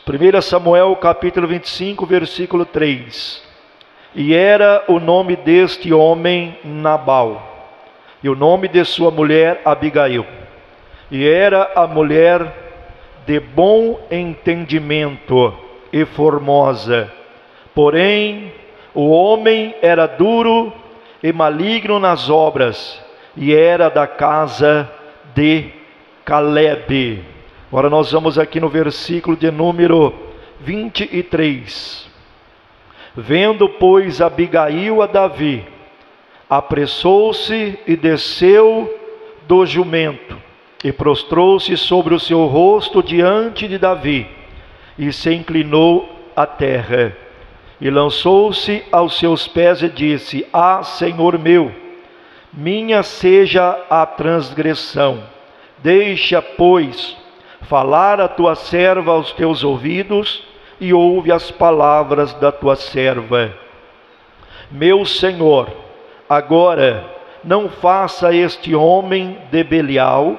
1 Samuel capítulo 25, versículo 3. E era o nome deste homem Nabal, e o nome de sua mulher Abigail. E era a mulher de bom entendimento e formosa. Porém, o homem era duro e maligno nas obras, e era da casa de Calebe. Agora nós vamos aqui no versículo de número 23. Vendo, pois, Abigail a Davi, apressou-se e desceu do jumento, e prostrou-se sobre o seu rosto diante de Davi, e se inclinou à terra, e lançou-se aos seus pés e disse: Ah, Senhor meu, minha seja a transgressão, deixa, pois, falar a tua serva aos teus ouvidos, e ouve as palavras da tua serva. Meu Senhor, agora não faça este homem de Belial,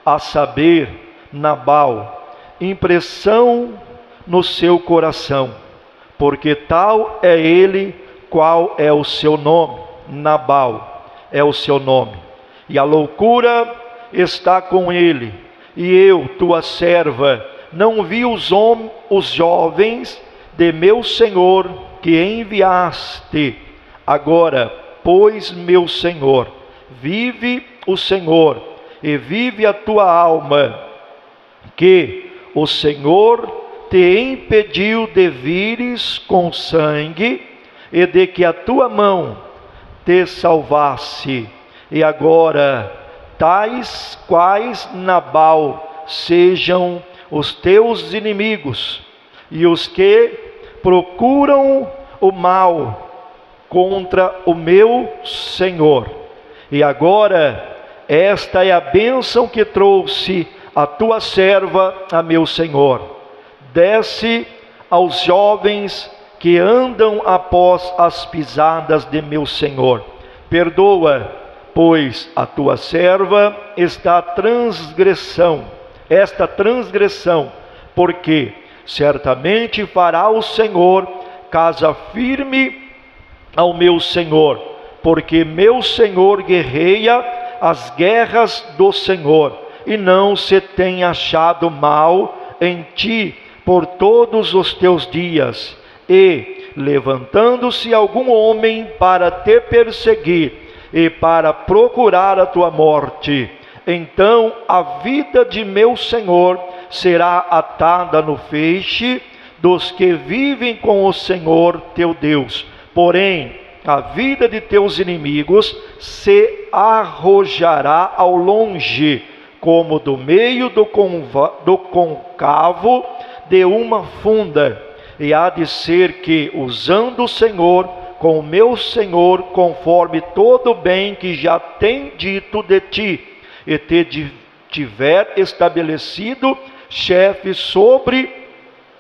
a saber, Nabal, impressão no seu coração, porque tal é ele, qual é o seu nome. Nabal é o seu nome, e a loucura está com ele. E eu, tua serva, não vi os jovens de meu Senhor que enviaste. Agora, pois, meu Senhor, vive o Senhor, e vive a tua alma, que o Senhor te impediu de vires com sangue, e de que a tua mão te salvasse. E agora, tais quais Nabal sejam os teus inimigos, e os que procuram o mal contra o meu Senhor. E agora, esta é a bênção que trouxe a tua serva a meu Senhor. Desce aos jovens que andam após as pisadas de meu Senhor. Perdoa, pois a tua serva esta transgressão, porque certamente fará o Senhor casa firme ao meu Senhor, porque meu Senhor guerreia as guerras do Senhor, e não se tem achado mal em ti por todos os teus dias. E levantando-se algum homem para te perseguir e para procurar a tua morte, então a vida de meu Senhor será atada no feixe dos que vivem com o Senhor teu Deus. Porém, a vida de teus inimigos se arrojará ao longe, como do meio do côncavo de uma funda. E há de ser que, usando o Senhor com o meu Senhor, conforme todo o bem que já tem dito de ti, e te tiver estabelecido chefe sobre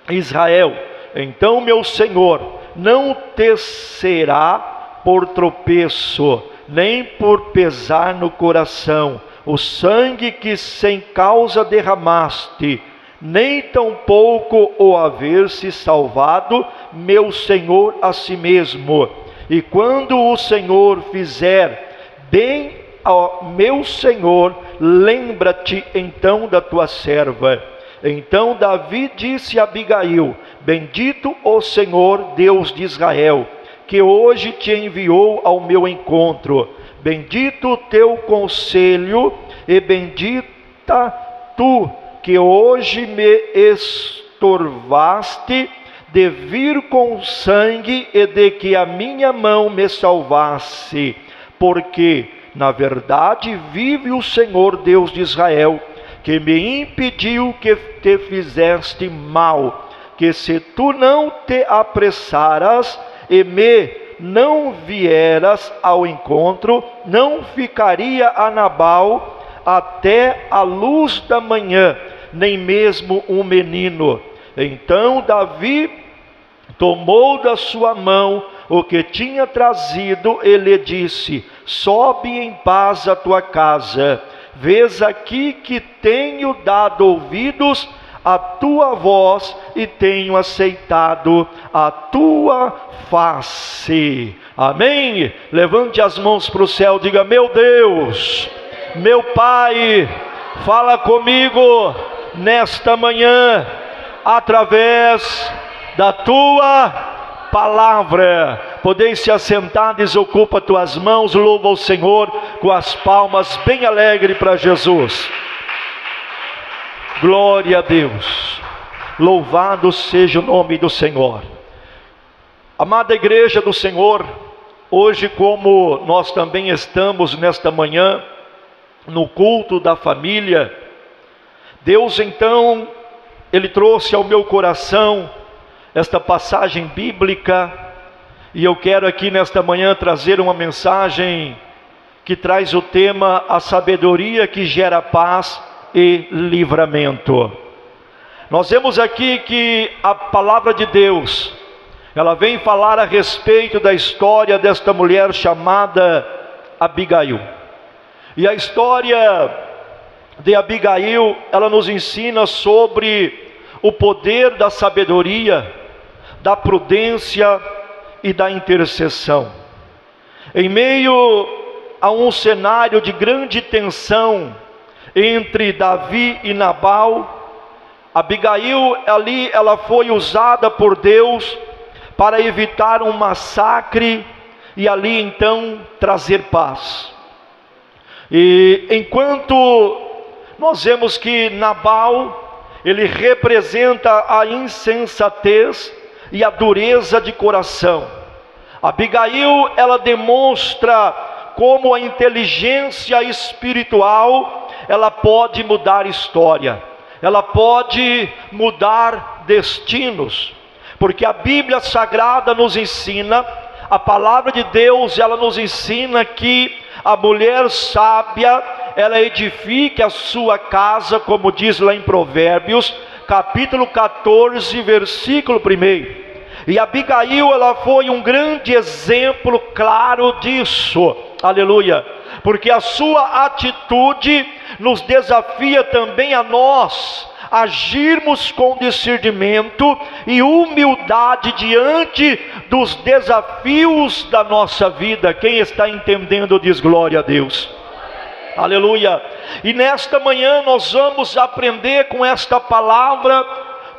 Israel, então meu Senhor não te será por tropeço, nem por pesar no coração, o sangue que sem causa derramaste, nem tampouco o haver se salvado meu Senhor a si mesmo. E quando o Senhor fizer bem ao meu Senhor, lembra-te então da tua serva. Então Davi disse a Abigail: bendito o Senhor Deus de Israel, que hoje te enviou ao meu encontro. Bendito o teu conselho, e bendita tu, que hoje me estorvaste de vir com sangue, e de que a minha mão me salvasse. Porque, na verdade, vive o Senhor Deus de Israel, que me impediu que te fizeste mal, que se tu não te apressaras e me não vieras ao encontro, não ficaria a Nabal até a luz da manhã, nem mesmo um menino. Então Davi tomou da sua mão o que tinha trazido e lhe disse: sobe em paz à tua casa. Vês aqui que tenho dado ouvidos a tua voz e tenho aceitado a tua face. Amém? Levante as mãos para o céu, diga: meu Deus, meu Pai, fala comigo nesta manhã, através da tua palavra. Podeis se assentar, desocupa tuas mãos, louva o Senhor com as palmas bem alegre para Jesus. Glória a Deus, louvado seja o nome do Senhor. Amada igreja do Senhor, hoje, como nós também estamos nesta manhã no culto da família, Deus então, Ele trouxe ao meu coração esta passagem bíblica, e eu quero aqui nesta manhã trazer uma mensagem que traz o tema: a sabedoria que gera paz e livramento. Nós vemos aqui que a palavra de Deus, ela vem falar a respeito da história desta mulher chamada Abigail. E a história de Abigail, ela nos ensina sobre o poder da sabedoria, da prudência e da intercessão. Em meio a um cenário de grande tensão entre Davi e Nabal, Abigail ali, ela foi usada por Deus para evitar um massacre e ali então trazer paz. E enquanto nós vemos que Nabal, ele representa a insensatez e a dureza de coração, Abigail, ela demonstra como a inteligência espiritual, ela pode mudar história, ela pode mudar destinos, porque a Bíblia Sagrada nos ensina, a palavra de Deus, ela nos ensina que a mulher sábia, ela edifica a sua casa, como diz lá em Provérbios, capítulo 14, versículo 1. E Abigail, ela foi um grande exemplo claro disso, aleluia, porque a sua atitude nos desafia também a nós agirmos com discernimento e humildade diante dos desafios da nossa vida. Quem está entendendo diz glória a Deus, aleluia. E nesta manhã nós vamos aprender com esta palavra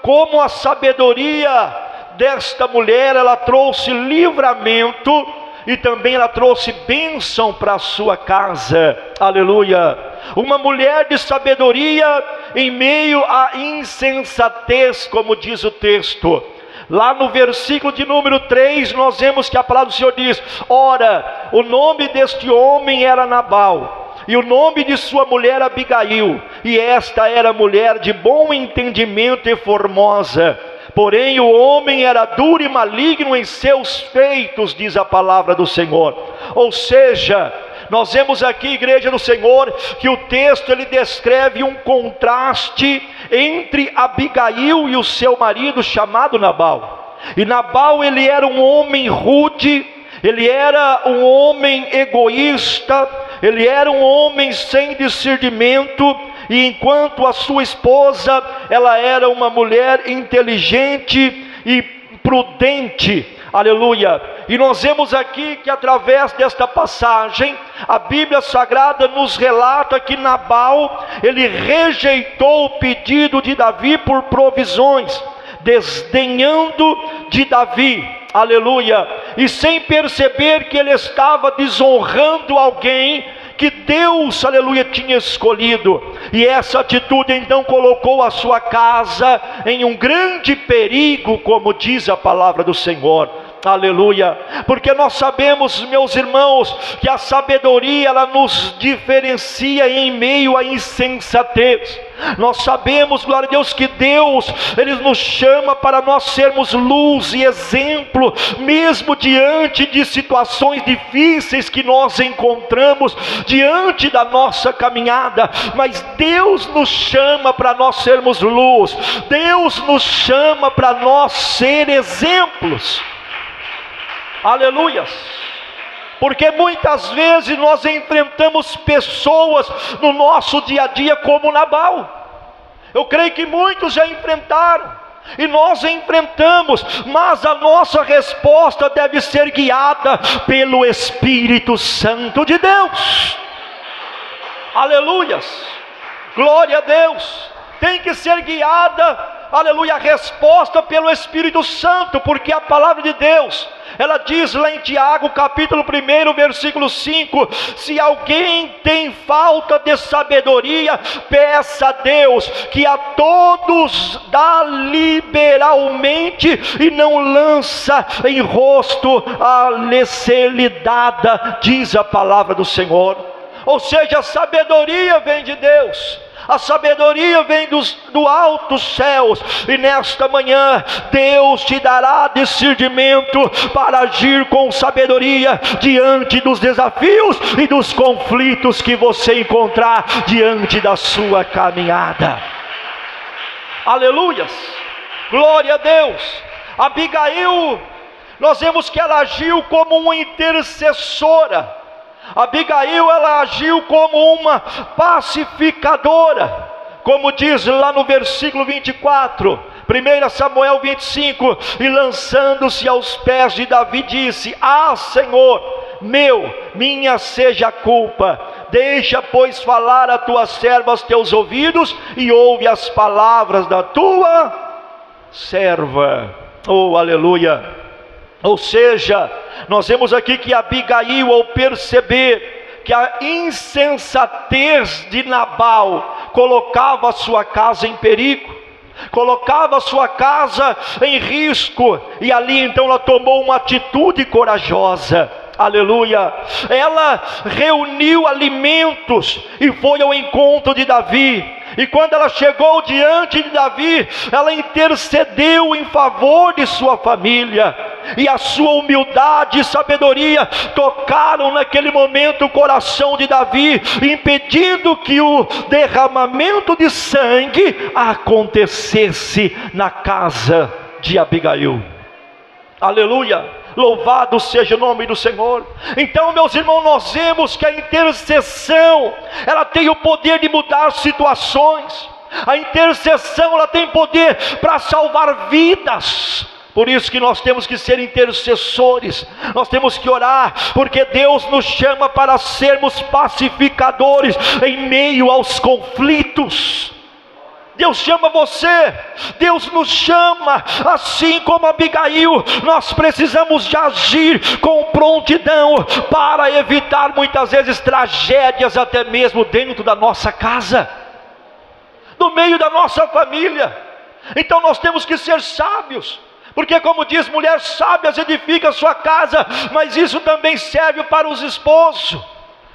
como a sabedoria desta mulher, ela trouxe livramento e também ela trouxe bênção para a sua casa, aleluia. Uma mulher de sabedoria em meio à insensatez, como diz o texto. Lá no versículo de número 3, nós vemos que a palavra do Senhor diz: ora, o nome deste homem era Nabal, e o nome de sua mulher Abigail, e esta era mulher de bom entendimento e formosa. Porém o homem era duro e maligno em seus feitos, diz a palavra do Senhor. Ou seja, nós vemos aqui, igreja do Senhor, que o texto ele descreve um contraste entre Abigail e o seu marido chamado Nabal. E Nabal, ele era um homem rude, ele era um homem egoísta, ele era um homem sem discernimento, e enquanto a sua esposa, ela era uma mulher inteligente e prudente, aleluia. E nós vemos aqui que através desta passagem, a Bíblia Sagrada nos relata que Nabal, ele rejeitou o pedido de Davi por provisões, desdenhando de Davi, aleluia, e sem perceber que ele estava desonrando alguém que Deus, aleluia, tinha escolhido. E essa atitude então colocou a sua casa em um grande perigo, como diz a palavra do Senhor, aleluia. Porque nós sabemos, meus irmãos, que a sabedoria, ela nos diferencia em meio à insensatez. Nós sabemos, glória a Deus, que Deus, Ele nos chama para nós sermos luz e exemplo, mesmo diante de situações difíceis que nós encontramos, diante da nossa caminhada. Mas Deus nos chama para nós sermos luz, Deus nos chama para nós ser exemplos, aleluias. Porque muitas vezes nós enfrentamos pessoas no nosso dia a dia como Nabal. Eu creio que muitos já enfrentaram, e nós enfrentamos, mas a nossa resposta deve ser guiada pelo Espírito Santo de Deus. Aleluias, glória a Deus. Tem que ser guiada, aleluia, a resposta pelo Espírito Santo, porque a palavra de Deus, ela diz lá em Tiago, capítulo 1, versículo 5, se alguém tem falta de sabedoria, peça a Deus, que a todos dá liberalmente, e não lança em rosto a ser-lhe dada, diz a palavra do Senhor. Ou seja, a sabedoria vem de Deus. A sabedoria vem do alto céus, e nesta manhã Deus te dará discernimento para agir com sabedoria diante dos desafios e dos conflitos que você encontrar diante da sua caminhada. Aleluias, glória a Deus. Abigail, nós vemos que ela agiu como uma intercessora. Abigail, ela agiu como uma pacificadora, como diz lá no versículo 24, 1 Samuel 25, e lançando-se aos pés de Davi, disse: ah, Senhor, minha seja a culpa, deixa pois falar a tua serva aos teus ouvidos, e ouve as palavras da tua serva. Oh, aleluia. Ou seja, nós vemos aqui que Abigail, ao perceber que a insensatez de Nabal colocava a sua casa em perigo, colocava a sua casa em risco, e ali então ela tomou uma atitude corajosa. Aleluia. Ela reuniu alimentos e foi ao encontro de Davi. E quando ela chegou diante de Davi, ela intercedeu em favor de sua família. E a sua humildade e sabedoria tocaram naquele momento o coração de Davi, impedindo que o derramamento de sangue acontecesse na casa de Abigail. Aleluia. Louvado seja o nome do Senhor. Então, meus irmãos, nós vemos que a intercessão, ela tem o poder de mudar situações. A intercessão, ela tem poder para salvar vidas. Por isso que nós temos que ser intercessores, nós temos que orar, porque Deus nos chama para sermos pacificadores em meio aos conflitos. Deus chama você, Deus nos chama, assim como Abigail, nós precisamos de agir com prontidão, para evitar muitas vezes tragédias, até mesmo dentro da nossa casa, no meio da nossa família. Então nós temos que ser sábios, porque como diz, mulher sábia edifica a sua casa, mas isso também serve para os esposos,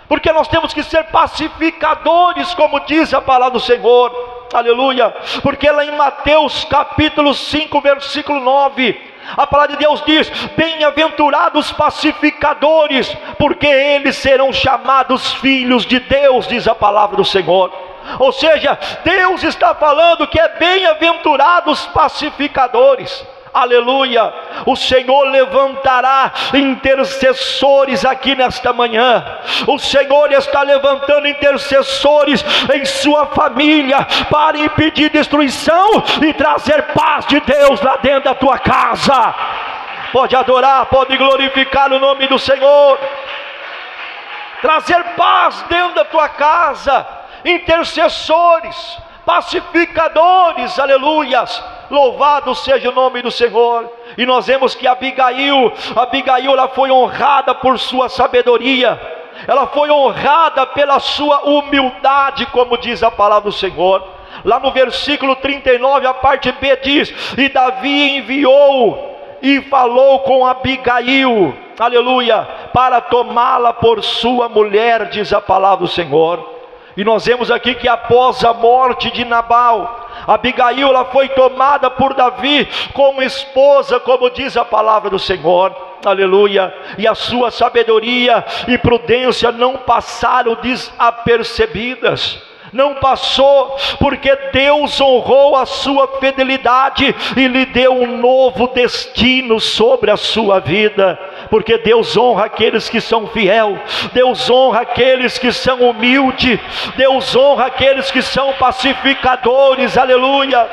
porque nós temos que ser pacificadores, como diz a palavra do Senhor. Aleluia, porque lá em Mateus capítulo 5, versículo 9, a palavra de Deus diz: bem-aventurados pacificadores, porque eles serão chamados filhos de Deus, diz a palavra do Senhor. Ou seja, Deus está falando que é bem-aventurados pacificadores. Aleluia, o Senhor levantará intercessores aqui nesta manhã. O Senhor está levantando intercessores em sua família, para impedir destruição e trazer paz de Deus lá dentro da tua casa. Pode adorar, pode glorificar o nome do Senhor. Trazer paz dentro da tua casa, intercessores, pacificadores, aleluias. Louvado seja o nome do Senhor. E nós vemos que Abigail, ela foi honrada por sua sabedoria, ela foi honrada pela sua humildade, como diz a palavra do Senhor. Lá no versículo 39, a parte B diz: e Davi enviou e falou com Abigail, aleluia, para tomá-la por sua mulher, diz a palavra do Senhor. E nós vemos aqui que após a morte de Nabal, Abigail, ela foi tomada por Davi como esposa, como diz a palavra do Senhor. Aleluia. E a sua sabedoria e prudência não passaram desapercebidas. Não passou, porque Deus honrou a sua fidelidade e lhe deu um novo destino sobre a sua vida. porque Deus honra aqueles que são fiel, Deus honra aqueles que são humildes, Deus honra aqueles que são pacificadores, aleluia.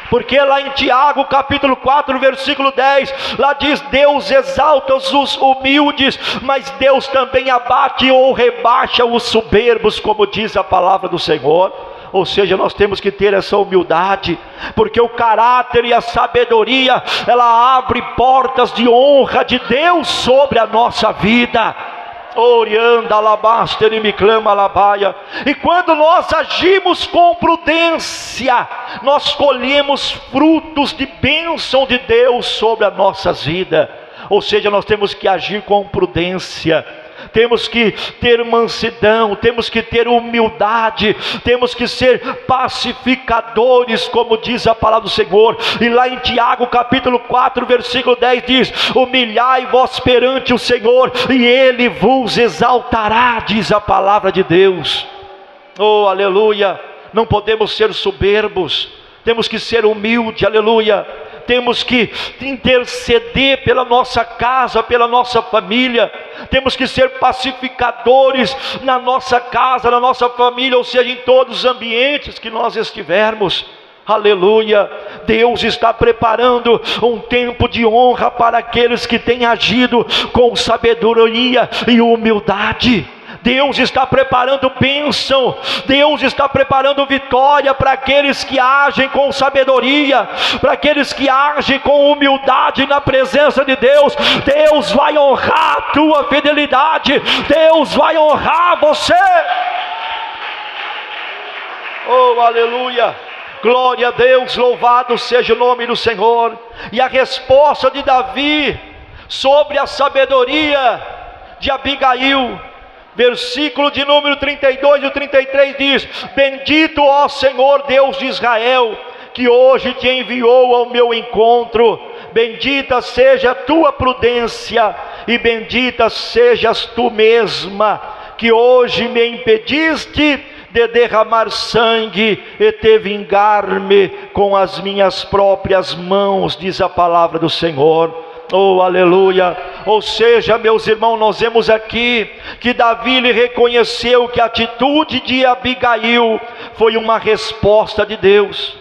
Porque lá em Tiago capítulo 4 versículo 10, lá diz: Deus exalta os humildes, mas Deus também abate ou rebaixa os soberbos, como diz a palavra do Senhor. Ou seja, nós temos que ter essa humildade, porque o caráter e a sabedoria, ela abre portas de honra de Deus sobre a nossa vida. Orianda alabaster e me clama alabaia. E quando nós agimos com prudência, nós colhemos frutos de bênção de Deus sobre as nossas vidas. Ou seja, nós temos que agir com prudência, temos que ter mansidão, temos que ter humildade, temos que ser pacificadores, como diz a palavra do Senhor. E lá em Tiago capítulo 4 versículo 10 diz: humilhai-vos perante o Senhor e Ele vos exaltará, diz a palavra de Deus. Oh, aleluia. Não podemos ser soberbos, temos que ser humildes, aleluia. Temos que interceder pela nossa casa, pela nossa família. Temos que ser pacificadores na nossa casa, na nossa família, ou seja, em todos os ambientes que nós estivermos. Aleluia. Deus está preparando um tempo de honra para aqueles que têm agido com sabedoria e humildade. Deus está preparando bênção, Deus está preparando vitória para aqueles que agem com sabedoria, para aqueles que agem com humildade na presença de Deus. Deus vai honrar a tua fidelidade, Deus vai honrar você. Oh, aleluia, glória a Deus, louvado seja o nome do Senhor. E a resposta de Davi sobre a sabedoria de Abigail, versículo de número 32 e 33 diz: bendito ó Senhor Deus de Israel, que hoje te enviou ao meu encontro. Bendita seja a tua prudência e bendita sejas tu mesma, que hoje me impediste de derramar sangue e te vingar-me com as minhas próprias mãos, diz a palavra do Senhor. Oh, aleluia. Ou seja, meus irmãos, nós vemos aqui que Davi lhe reconheceu que a atitude de Abigail foi uma resposta de Deus.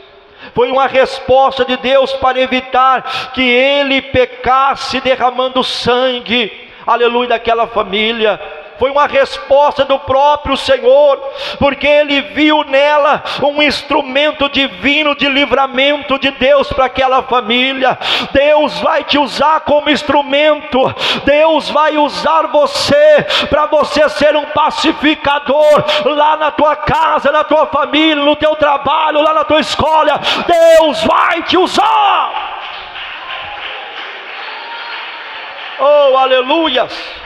Foi uma resposta de Deus para evitar que ele pecasse derramando sangue, aleluia, daquela família. Foi uma resposta do próprio Senhor, porque ele viu nela um instrumento divino de livramento de Deus para aquela família. Deus vai te usar como instrumento, Deus vai usar você, para você ser um pacificador, lá na tua casa, na tua família, no teu trabalho, lá na tua escola. Deus vai te usar. Oh, aleluias.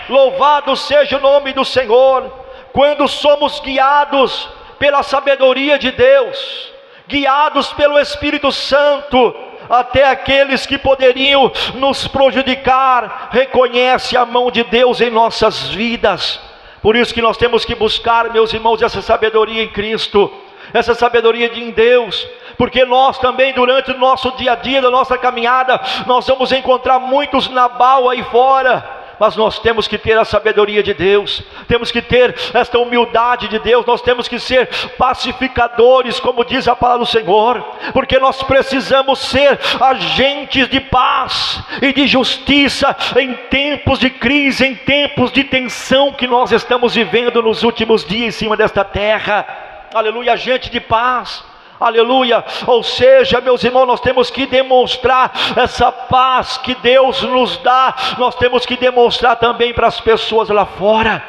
Louvado seja o nome do Senhor. Quando somos guiados pela sabedoria de Deus, guiados pelo Espírito Santo, até aqueles que poderiam nos prejudicar reconhece a mão de Deus em nossas vidas. Por isso que nós temos que buscar, meus irmãos, essa sabedoria em Cristo, essa sabedoria em Deus, porque nós também, durante o nosso dia a dia, da nossa caminhada, nós vamos encontrar muitos Nabal aí fora. Mas nós temos que ter a sabedoria de Deus, temos que ter esta humildade de Deus, nós temos que ser pacificadores, como diz a palavra do Senhor, porque nós precisamos ser agentes de paz e de justiça em tempos de crise, em tempos de tensão que nós estamos vivendo nos últimos dias em cima desta terra. Aleluia, agente de paz. Aleluia. Ou seja, meus irmãos, nós temos que demonstrar essa paz que Deus nos dá, nós temos que demonstrar também para as pessoas lá fora.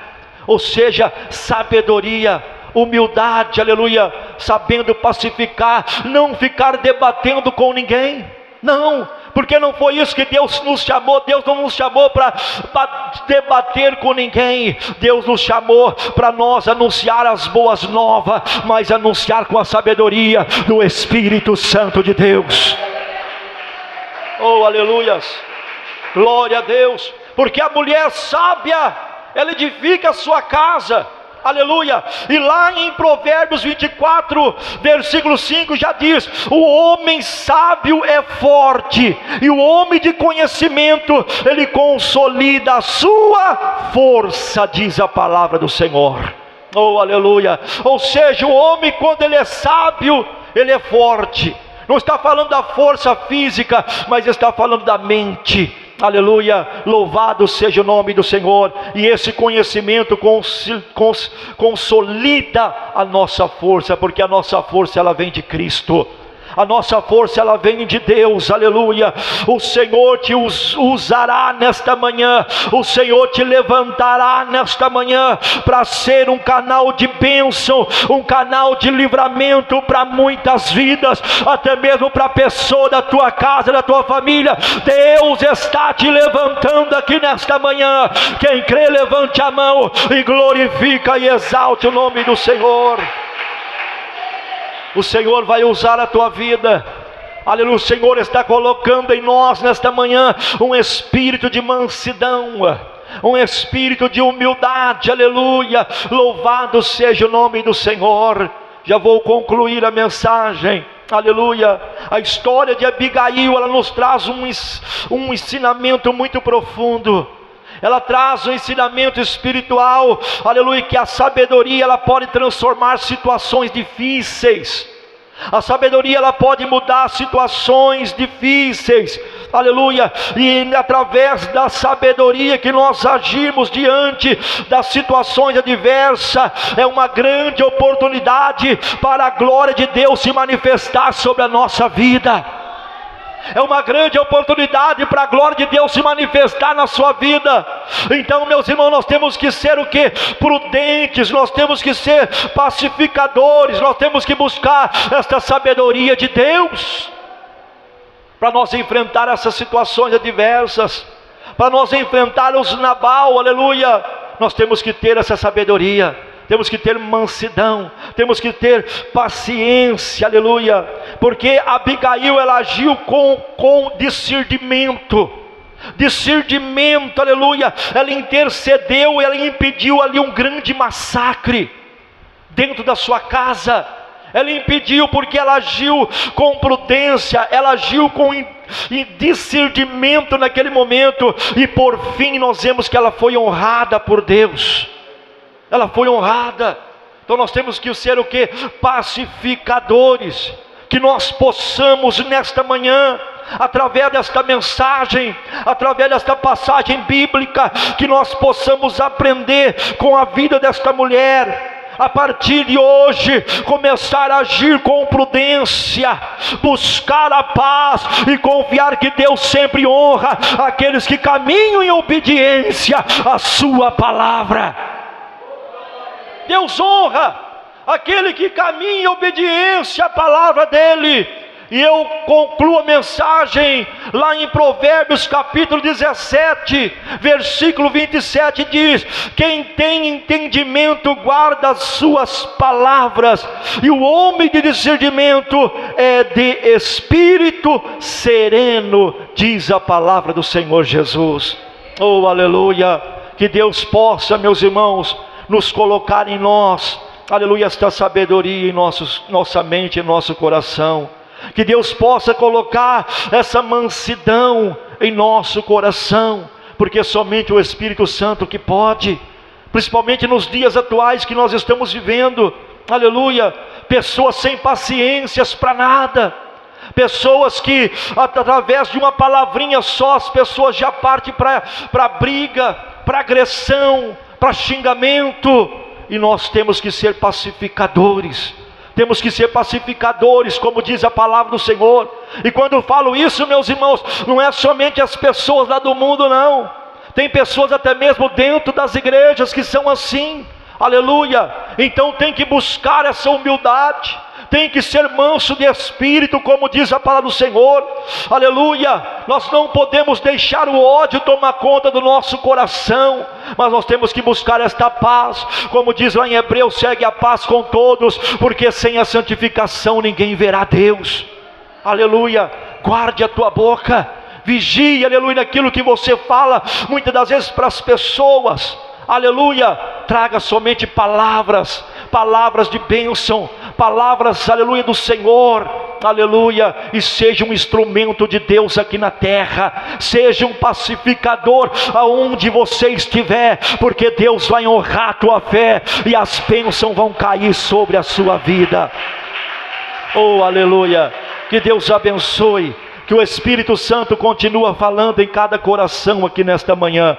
Ou seja, sabedoria, humildade, aleluia, sabendo pacificar, não ficar debatendo com ninguém. Não, porque não foi isso que Deus nos chamou. Deus não nos chamou para debater com ninguém. Deus nos chamou para nós anunciar as boas novas, mas anunciar com a sabedoria do Espírito Santo de Deus. Oh, aleluias, glória a Deus. Porque a mulher sábia, ela edifica a sua casa, aleluia. E lá em Provérbios 24, versículo 5 já diz: o homem sábio é forte, e o homem de conhecimento, ele consolida a sua força, diz a palavra do Senhor. Oh, aleluia. Ou seja, o homem, quando ele é sábio, ele é forte. Não está falando da força física, mas está falando da mente. Aleluia, louvado seja o nome do Senhor. E esse conhecimento consolida a nossa força, porque a nossa força ela vem de Cristo. A nossa força ela vem de Deus, aleluia. O Senhor te usará nesta manhã, o Senhor te levantará nesta manhã para ser um canal de bênção, um canal de livramento para muitas vidas, até mesmo para a pessoa da tua casa, da tua família. Deus está te levantando aqui nesta manhã. Quem crê, levante a mão e glorifica e exalte o nome do Senhor. O Senhor vai usar a tua vida, aleluia. O Senhor está colocando em nós nesta manhã um espírito de mansidão, um espírito de humildade, aleluia. Louvado seja o nome do Senhor. Já vou concluir a mensagem, aleluia. A história de Abigail, ela nos traz um ensinamento muito profundo. Ela traz um ensinamento espiritual, aleluia, que a sabedoria ela pode transformar situações difíceis. A sabedoria ela pode mudar situações difíceis, aleluia. E através da sabedoria que nós agimos diante das situações adversas, é uma grande oportunidade para a glória de Deus se manifestar sobre a nossa vida. É uma grande oportunidade para a glória de Deus se manifestar na sua vida. Então, meus irmãos, nós temos que ser o quê? Prudentes, nós temos que ser pacificadores, nós temos que buscar esta sabedoria de Deus, para nós enfrentar essas situações adversas, para nós enfrentar os Nabal, aleluia. Nós temos que ter essa sabedoria. Temos que ter mansidão, temos que ter paciência, aleluia. Porque Abigail ela agiu com discernimento, aleluia. Ela intercedeu, ela impediu ali um grande massacre dentro da sua casa. Ela impediu porque ela agiu com prudência, ela agiu com discernimento naquele momento. E por fim nós vemos que ela foi honrada por Deus. Ela foi honrada. Então nós temos que ser o que? Pacificadores. Que nós possamos nesta manhã, através desta mensagem, através desta passagem bíblica, que nós possamos aprender com a vida desta mulher. A partir de hoje, começar a agir com prudência, buscar a paz e confiar que Deus sempre honra aqueles que caminham em obediência à sua palavra. Deus honra aquele que caminha em obediência à palavra dele. E eu concluo a mensagem lá em Provérbios capítulo 17, versículo 27 diz: quem tem entendimento guarda as suas palavras, e o homem de discernimento é de espírito sereno, diz a palavra do Senhor Jesus. Oh, aleluia. Que Deus possa, meus irmãos, nos colocar em nós, aleluia, esta sabedoria em nossa mente, em nosso coração. Que Deus possa colocar essa mansidão em nosso coração, porque somente o Espírito Santo que pode, principalmente nos dias atuais que nós estamos vivendo, aleluia. Pessoas sem paciências para nada, pessoas que através de uma palavrinha só, as pessoas já partem para briga, para agressão, para xingamento. E nós temos que ser pacificadores. Temos que ser pacificadores, como diz a palavra do Senhor. E quando eu falo isso, meus irmãos, não é somente as pessoas lá do mundo, não. Tem pessoas até mesmo dentro das igrejas que são assim, aleluia. Então tem que buscar essa humildade, tem que ser manso de espírito, como diz a palavra do Senhor, aleluia. Nós não podemos deixar o ódio tomar conta do nosso coração, mas nós temos que buscar esta paz, como diz lá em Hebreus: segue a paz com todos, porque sem a santificação ninguém verá Deus, aleluia. Guarde a tua boca, vigie, aleluia, naquilo que você fala, muitas das vezes para as pessoas, aleluia, traga somente palavras de bênção, palavras, aleluia, do Senhor, aleluia, e seja um instrumento de Deus aqui na terra, seja um pacificador aonde você estiver, porque Deus vai honrar a tua fé, e as bênçãos vão cair sobre a sua vida. Oh, aleluia, que Deus abençoe, que o Espírito Santo continue falando em cada coração aqui nesta manhã.